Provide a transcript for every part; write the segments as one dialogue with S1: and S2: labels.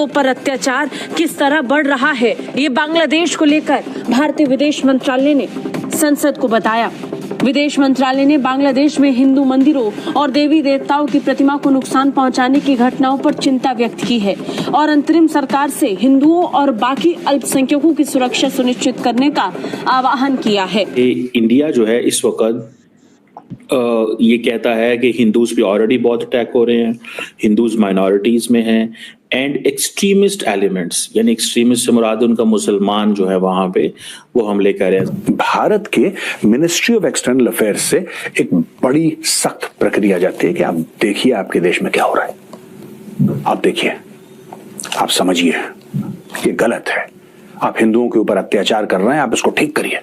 S1: हिंदुओं पर अत्याचार किस तरह बढ़ रहा है, ये बांग्लादेश को लेकर भारतीय विदेश मंत्रालय ने संसद को बताया। विदेश मंत्रालय ने बांग्लादेश में हिंदू मंदिरों और देवी देवताओं की प्रतिमा को नुकसान पहुंचाने की घटनाओं पर चिंता व्यक्त की है और अंतरिम सरकार से हिंदुओं और बाकी अल्पसंख्यकों की सुरक्षा सुनिश्चित करने का आह्वान किया है।
S2: इंडिया जो है इस वक्त ये कहता है कि हिंदूज पे ऑलरेडी बहुत अटैक हो रहे हैं, हिंदूज माइनॉरिटीज में हैं एंड एक्सट्रीमिस्ट एलिमेंट्स, यानी एक्सट्रीमिस्ट से मुराद उनका मुसलमान जो है वहां पे वो हमले कर रहे हैं।
S3: भारत के मिनिस्ट्री ऑफ एक्सटर्नल अफेयर्स से एक बड़ी सख्त प्रक्रिया जाती है कि आप देखिए आपके देश में क्या हो रहा है, आप देखिए, आप समझिए, ये गलत है, आप हिंदुओं के ऊपर अत्याचार कर रहे हैं, आप इसको ठीक करिए।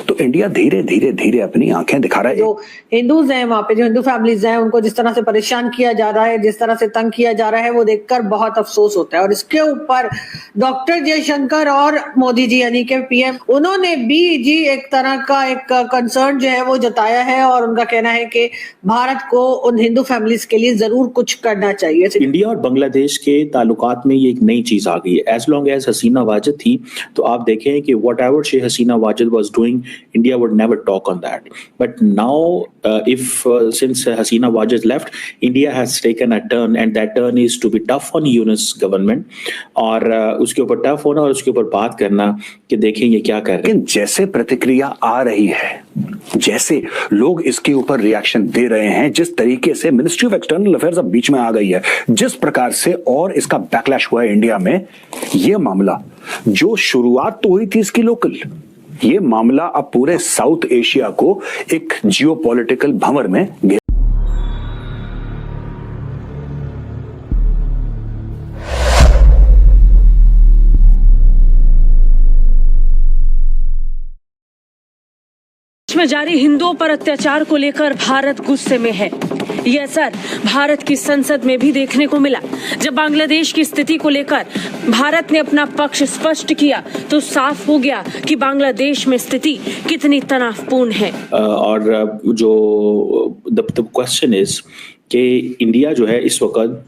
S3: तो इंडिया धीरे धीरे धीरे अपनी आंखें दिखा रहा है।
S4: जो हिंदूज हैं वहाँ पे, जो हिंदू फैमिलीज हैं, उनको जिस तरह से परेशान किया जा रहा है, जिस तरह से तंग किया जा रहा है, वो देखकर बहुत अफसोस होता है। और इसके ऊपर डॉक्टर जयशंकर और मोदी जी यानी कि पीएम, उन्होंने भी जी एक तरह का एक कंसर्न जो है वो जताया है और उनका कहना है कि भारत को उन हिंदू फैमिलीज के लिए जरूर कुछ करना चाहिए।
S2: इंडिया और बांग्लादेश के ताल्लुकात में ये एक नई चीज आ गई है। As long as Hasina Wajid थी तो आप देखें कि whatever Sheikh Hasina Wajid was doing, India would never talk on that. But now, since Hasina Wajid left, India has taken a turn, and that turn is to be tough on Yunus government और उसके ऊपर tough होना और उसके ऊपर बात करना कि देखें ये क्या कर रहे हैं।
S3: जैसे प्रतिक्रिया आ रही है, जैसे लोग इसके ऊपर रिएक्शन दे रहे हैं, जिस तरीके से मिनिस्ट्री ऑफ एक्सटर्नल अफेयर्स अब बीच में आ गई है, जिस प्रकार से और इसका बैकलैश हुआ है इंडिया में, ये मामला जो शुरुआत तो हुई थी इसकी लोकल, ये मामला अब पूरे साउथ एशिया को एक जियोपॉलिटिकल भंवर में
S1: में जारी हिंदुओं पर अत्याचार को लेकर भारत गुस्से में है। यह असर भारत की संसद में भी देखने को मिला। जब बांग्लादेश की स्थिति को लेकर भारत ने अपना पक्ष स्पष्ट किया तो साफ हो गया कि बांग्लादेश में स्थिति कितनी तनावपूर्ण है।
S2: और जो द क्वेश्चन इज कि इंडिया जो है इस वक्त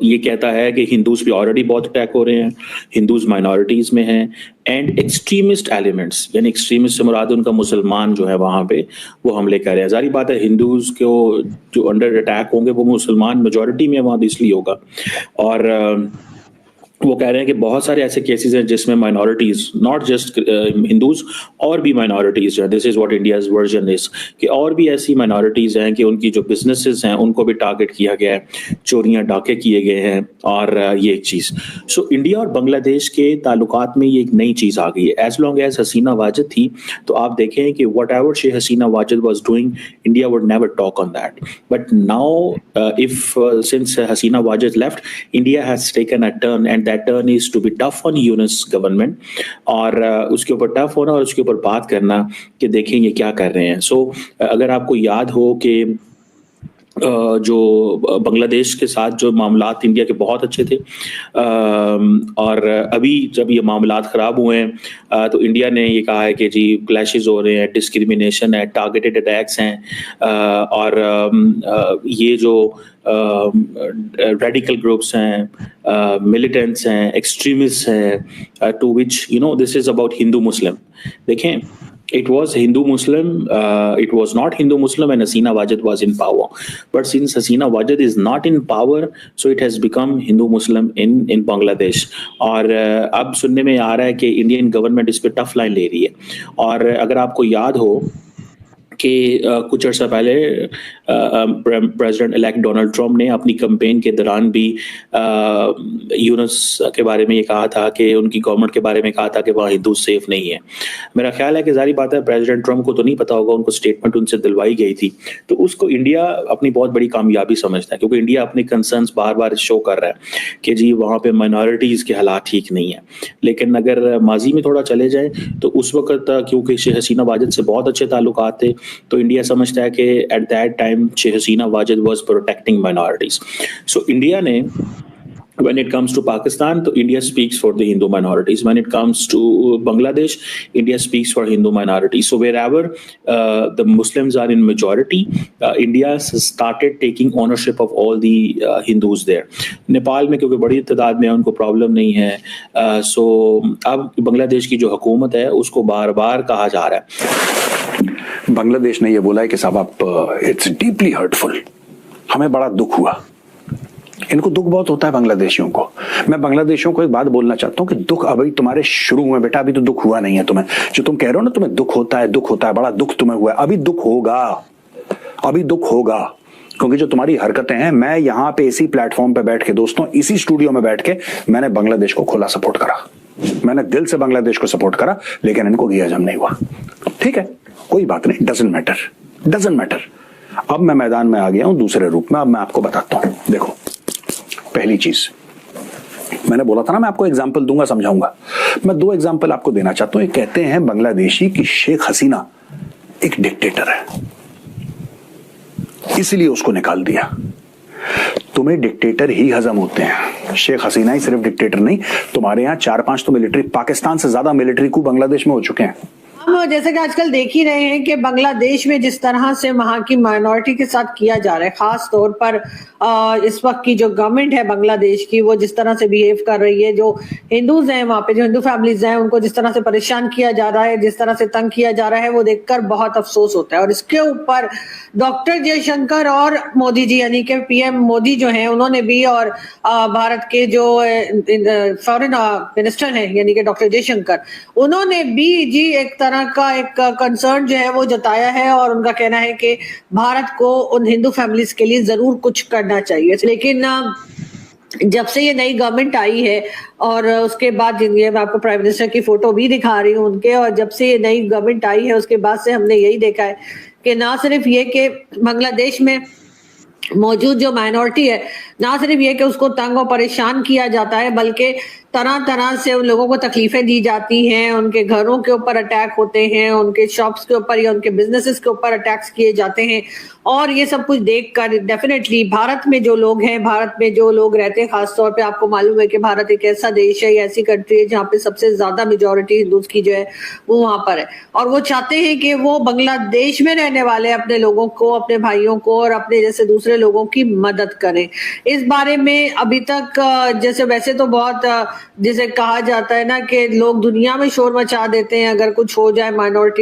S2: ये कहता है कि हिंदूज पे ऑलरेडी बहुत अटैक हो रहे हैं, हिंदूज माइनॉरिटीज में हैं एंड एक्सट्रीमिस्ट एलिमेंट्स, यानी एक्सट्रीमिस्ट से मुराद उनका मुसलमान जो है वहां पे वो हमले कर रहे हैं। जारी बात है हिंदूज को जो अंडर अटैक होंगे वो मुसलमान मेजॉरिटी में वहां इसलिए होगा। और वो कह रहे हैं कि बहुत सारे ऐसे केसेस हैं जिसमें माइनॉरिटीज, नॉट जस्ट हिंदूज, और भी माइनॉरिटीज हैं, this is what India's version is, कि और भी ऐसी माइनॉरिटीज हैं कि उनकी जो बिजनेसेस हैं उनको भी टारगेट किया गया है, चोरियां डाके किए गए हैं और ये एक चीज। सो इंडिया और बांग्लादेश के ताल्लुकात में ये एक नई चीज आ गई है। As long as Hasina Wajid थी तो आप देखें कि whatever Sheikh Hasina Wajid was doing, India would never talk on that. But now if since Hasina Wajid left, India has taken a turn and that turn is to be tough on Yunus government और उसके ऊपर tough होना और उसके ऊपर बात करना कि देखें ये क्या कर रहे हैं। सो अगर आपको याद हो कि जो बांग्लादेश के साथ जो मामलात इंडिया के बहुत अच्छे थे और अभी जब ये मामलात ख़राब हुए हैं तो इंडिया ने ये कहा है कि जी क्लैशेस हो रहे हैं, डिस्क्रिमिनेशन है, टारगेटेड अटैक्स हैं और ये जो रेडिकल ग्रुप्स हैं, मिलिटेंट्स हैं, एक्सट्रीमिस्ट हैं, to which you know this is about Hindu Muslim. देखें, it was Hindu Muslim, it was not Hindu Muslim when Hasina Wajid was in power, but since Hasina Wajid is not in power, so it has become Hindu Muslim in Bangladesh। और अब सुनने में आ रहा है कि Indian government इस पे tough line ले रही है। और अगर आपको याद हो कि कुछ अर्सा पहले प्रेसिडेंट इलेक्ट डोनाल्ड ट्रम्प ने अपनी कैंपेन के दौरान भी यूनुस के बारे में ये कहा था कि उनकी गवर्नमेंट के बारे में कहा था कि वहाँ हिंदू सेफ नहीं है। मेरा ख्याल है कि जारी बात है प्रेसिडेंट ट्रम्प को तो नहीं पता होगा, उनको स्टेटमेंट उनसे दिलवाई गई थी, तो उसको इंडिया अपनी बहुत बड़ी कामयाबी समझता है क्योंकि इंडिया अपने कंसर्न्स बार बार शो कर रहा है कि जी वहाँ पे माइनॉरिटीज़ के हालात ठीक नहीं है। लेकिन अगर माजी में थोड़ा चले जाए तो उस वक्त क्योंकि शेख हसीना वाजिद से बहुत अच्छे ताल्लुकात थे तो इंडिया समझता है कि at that time Sheikh Hasina Wajid was protecting minorities. So India ने When it comes to Pakistan, so India speaks for the Hindu minorities. When it comes to Bangladesh, India speaks for Hindu minorities. So wherever the Muslims are in majority, India has started taking ownership of all the Hindus there. Nepal में क्योंकि बड़ी तादाद में उनको problem नहीं है, सो अब बांग्लादेश की जो हुकूमत है उसको बार बार कहा जा रहा है।
S3: बांग्लादेश ने यह बोला है कि साहब आप इट्स डीपली हर्टफुल, हमें बड़ा दुख हुआ। इनको दुख बहुत होता है बांग्लादेशियों को। मैं बांग्लादेशियों को एक बात बोलना चाहता हूं कि दुख अभी तुम्हारे शुरू हुए बेटा, अभी तो दुख हुआ नहीं है तुम्हें। जो तुम कह रहे हो ना तुम्हें दुख होता है, बड़ा दुख तुम्हें हुआ है, अभी दुख होगा, क्योंकि जो तुम्हारी हरकतें हैं, मैं यहां पे इसी प्लेटफॉर्म पे बैठ के दोस्तों, इसी स्टूडियो में बैठ के मैंने बांग्लादेश को खुला सपोर्ट करा, मैंने दिल से बांग्लादेश को सपोर्ट करा, लेकिन इनको ये हजम नहीं हुआ। ठीक है, कोई बात नहीं, डजंट मैटर। अब मैं मैदान में आ गया हूं दूसरे रूप में। अब मैं आपको बताता हूं, देखो पहली चीज मैंने बोला था ना, मैं आपको एग्जांपल दूंगा, समझाऊंगा। मैं 2 एग्जांपल आपको देना चाहता हूं। ये कहते हैं बांग्लादेशी कि शेख हसीना एक डिक्टेटर है, इसलिए उसको निकाल दिया। तुम्हें डिक्टेटर ही हजम होते हैं, शेख हसीना ही सिर्फ डिक्टेटर नहीं, तुम्हारे यहां 4-5 तो मिलिट्री, पाकिस्तान से ज्यादा मिलिट्री coup बांग्लादेश में हो चुके हैं।
S4: हम जैसे कि आजकल देख ही रहे हैं कि बांग्लादेश में जिस तरह से वहां की माइनॉरिटी के साथ किया जा रहा है, खास तौर पर इस वक्त की जो गवर्नमेंट है बांग्लादेश की, वो जिस तरह से बिहेव कर रही है, जो हिंदूज हैं वहां पे, जो हिंदू फैमिलीज हैं, उनको जिस तरह से परेशान किया जा रहा है, जिस तरह से तंग किया जा रहा है, वो देखकर बहुत अफसोस होता है। और इसके ऊपर डॉक्टर जयशंकर और मोदी जी, यानी कि पीएम मोदी जो है, उन्होंने भी, और भारत के जो फॉरेन मिनिस्टर हैं यानी कि डॉक्टर जयशंकर, उन्होंने भी जी एक तरह का एक कंसर्न जो है वो जताया है, और उनका कहना है कि भारत को उन हिंदू फैमिलीज के लिए जरूर कुछ करना चाहिए। लेकिन जब से ये नई गवर्नमेंट आई है, और उसके बाद मैं आपको प्राइम मिनिस्टर की फोटो भी दिखा रही हूँ उनके, और जब से ये नई गवर्नमेंट आई है उसके बाद से हमने यही देखा है कि ना सिर्फ ये कि बांग्लादेश में मौजूद जो माइनॉरिटी है, ना सिर्फ ये कि उसको तंग और परेशान किया जाता है, बल्कि तरह तरह से उन लोगों को तकलीफें दी जाती हैं, उनके घरों के ऊपर अटैक होते हैं, उनके शॉप्स के ऊपर या उनके बिजनेसेस के ऊपर अटैक्स किए जाते हैं। और ये सब कुछ देखकर डेफिनेटली भारत में जो लोग हैं, भारत में जो लोग रहते हैं, खासतौर पे आपको मालूम है कि भारत एक ऐसा देश है, ऐसी कंट्री है जहाँ पे सबसे ज्यादा मेजोरिटी हिंदूज की जो है वो वहां पर है, और वो चाहते हैं कि वो बांग्लादेश में रहने वाले अपने लोगों को, अपने भाइयों को और अपने जैसे दूसरे लोगों की मदद करें। इस बारे में अभी तक जैसे वैसे तो बहुत, जैसे कहा जाता है ना कि लोग दुनिया में शोर मचा देते हैं अगर कुछ हो जाए माइनॉरिटी